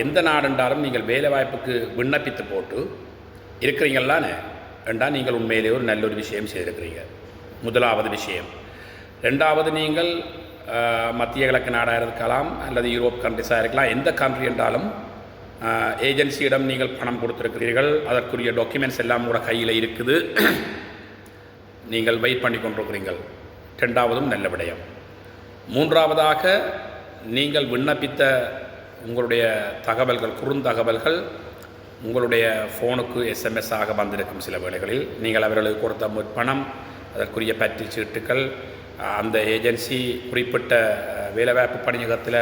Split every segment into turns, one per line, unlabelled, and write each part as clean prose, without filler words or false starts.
எந்த நாடுன்றாலும் நீங்கள் வேலை வாய்ப்புக்கு விண்ணப்பித்து போட்டு இருக்கிறீங்களானே என்றால் நீங்கள் உண்மையிலே ஒரு நல்ல ஒரு விஷயம் செய்திருக்கிறீங்க. முதலாவது விஷயம். ரெண்டாவது, நீங்கள் மத்திய கிழக்கு நாடாக இருக்கலாம் அல்லது யூரோப் கண்ட்ரிஸாக இருக்கலாம். எந்த கண்ட்ரி என்றாலும் ஏஜென்சியிடம் நீங்கள் பணம் கொடுத்துருக்கிறீர்கள், அதற்குரிய டாக்குமெண்ட்ஸ் எல்லாம் கூட கையில் இருக்குது, நீங்கள் வெயிட் பண்ணி கொண்டிருக்கிறீர்கள். ரெண்டாவதும் நல்ல விடயம். மூன்றாவதாக, நீங்கள் விண்ணப்பித்த உங்களுடைய தகவல்கள், குறுந்தகவல்கள் உங்களுடைய ஃபோனுக்கு எஸ்எம்எஸ் ஆக வந்திருக்கும். சில வேளைகளில் நீங்கள் அவர்களுக்கு கொடுத்த பணம், அதற்குரிய பற்றி சீட்டுக்கள், அந்த ஏஜென்சி குறிப்பிட்ட வேலைவாய்ப்பு பணியகத்தில்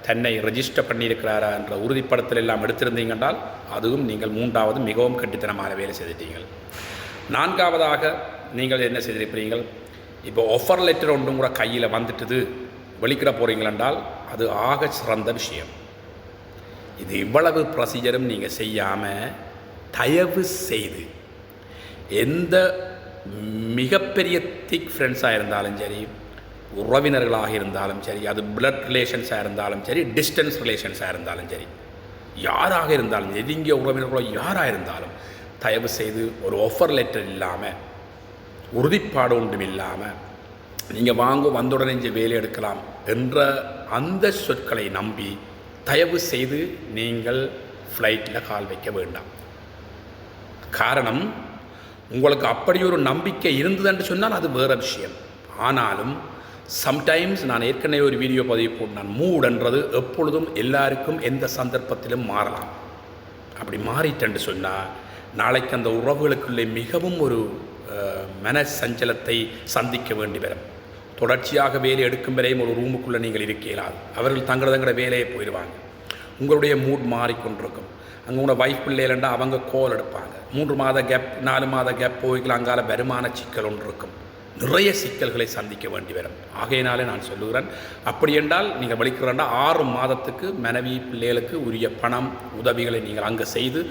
தன்னை ரெஜிஸ்டர் பண்ணியிருக்கிறாரா என்ற உறுதிப்படுத்தல் எல்லாம் எடுத்திருந்தீங்கன்றால் அதுவும் நீங்கள் மூன்றாவது மிகவும் கட்டித்தனமான வேலை செய்துட்டீங்கள். நான்காவதாக நீங்கள் என்ன செய்திருக்கிறீர்கள், இப்போ ஆஃபர் லெட்டர் ஒன்றும் கூட கையில் வந்துட்டுது, வெளிக்கிட போகிறீங்களென்றால் அது ஆக சிறந்த விஷயம். இது இவ்வளவு ப்ரொசீஜரும் நீங்கள் செய்யாமல் தயவு செய்து எந்த மிகப்பெரிய திக் ஃப்ரெண்ட்ஸாக இருந்தாலும் சரி, உறவினர்களாக இருந்தாலும் சரி, அது பிளட் ரிலேஷன்ஸாக இருந்தாலும் சரி, டிஸ்டன்ஸ் ரிலேஷன்ஸாக இருந்தாலும் சரி, யாராக இருந்தாலும், நெருங்கிய உறவினர்களோ யாராக இருந்தாலும் தயவு செய்து ஒரு ஆஃபர் லெட்டர் இல்லாமல், உறுதிப்பாடு ஒன்றும் இல்லாமல் நீங்கள் வந்தவுடனே இங்கே வேலை எடுக்கலாம் என்ற அந்த சொற்களை நம்பி தயவு செய்து நீங்கள் ஃப்ளைட்டில் கால் வைக்க வேண்டாம். காரணம், உங்களுக்கு அப்படி ஒரு நம்பிக்கை இருந்ததுன்னு சொன்னால் அது வேறு விஷயம். ஆனாலும் சம்டைம்ஸ் நான் ஏற்கனவே ஒரு வீடியோ பதிவு போட்டேன், மூடுன்றது எப்பொழுதும் எல்லாருக்கும் எந்த சந்தர்ப்பத்திலும் மாறலாம். அப்படி மாறிட்டேன்னு சொன்னால் நாளைக்கு அந்த உறவுகளுக்குள்ளே மிகவும் ஒரு மன சஞ்சலத்தை சந்திக்க வேண்டி வரும். தொடர்ச்சியாக வேலை எடுக்கும் வரையும் ஒரு ரூமுக்குள்ளே நீங்கள் இருக்கலாது. அவர்கள் தங்கள வேலையை போயிடுவாங்க. உங்களுடைய மூட் மாறிக்கொண்டிருக்கும். அங்கே உங்களோட வைஃப் பிள்ளைலண்டா அவங்க கோல் எடுப்பாங்க. 3 மாத கேப் 4 மாத கேப் போய்க்கலாம். அங்கால வருமான சிக்கல் ஒன்று இருக்கும். நிறைய சிக்கல்களை சந்திக்க வேண்டி வரும். ஆகையினாலே நான் சொல்லுகிறேன், அப்படி என்றால் நீங்கள் வலிக்கிறண்டா 6 மாதத்துக்கு மனைவி பிள்ளைகளுக்கு உரிய பணம் உதவிகளை நீங்கள் அங்கே செய்து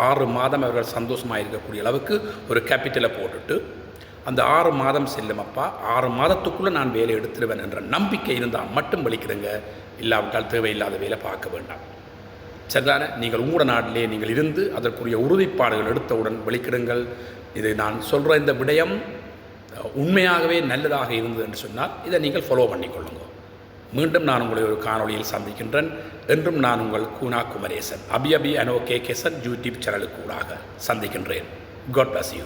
6 மாதம் அவர்கள் சந்தோஷமாக இருக்கக்கூடிய அளவுக்கு ஒரு கேபிட்டலை போட்டுட்டு அந்த 6 மாதம் செல்லுமப்பா, 6 மாதத்துக்குள்ளே நான் வேலை எடுத்துடுவேன் என்ற நம்பிக்கை இருந்தால் மட்டும் வலிக்கிறங்க. இல்லாவிட்டால் தேவையில்லாத வேலை பார்க்க வேண்டாம். சரிதானே? நீங்கள் உங்களோட நாட்டிலே நீங்கள் இருந்து அதற்குரிய உறுதிப்பாடுகள் எடுத்தவுடன் வெளிக்கிடுங்கள். இது நான் சொல்கிற இந்த விடயம் உண்மையாகவே நல்லதாக இருந்தது என்று சொன்னால் இதை நீங்கள் ஃபாலோ பண்ணிக்கொள்ளுங்க. மீண்டும் நான் உங்களை ஒரு காணொலியில் சந்திக்கின்றேன். என்றும் நான் உங்கள் கூனா குமரேசன், அபி அனோ கேசன் யூடியூப் சேனலுக்கு ஊடாக சந்திக்கின்றேன். God bless you.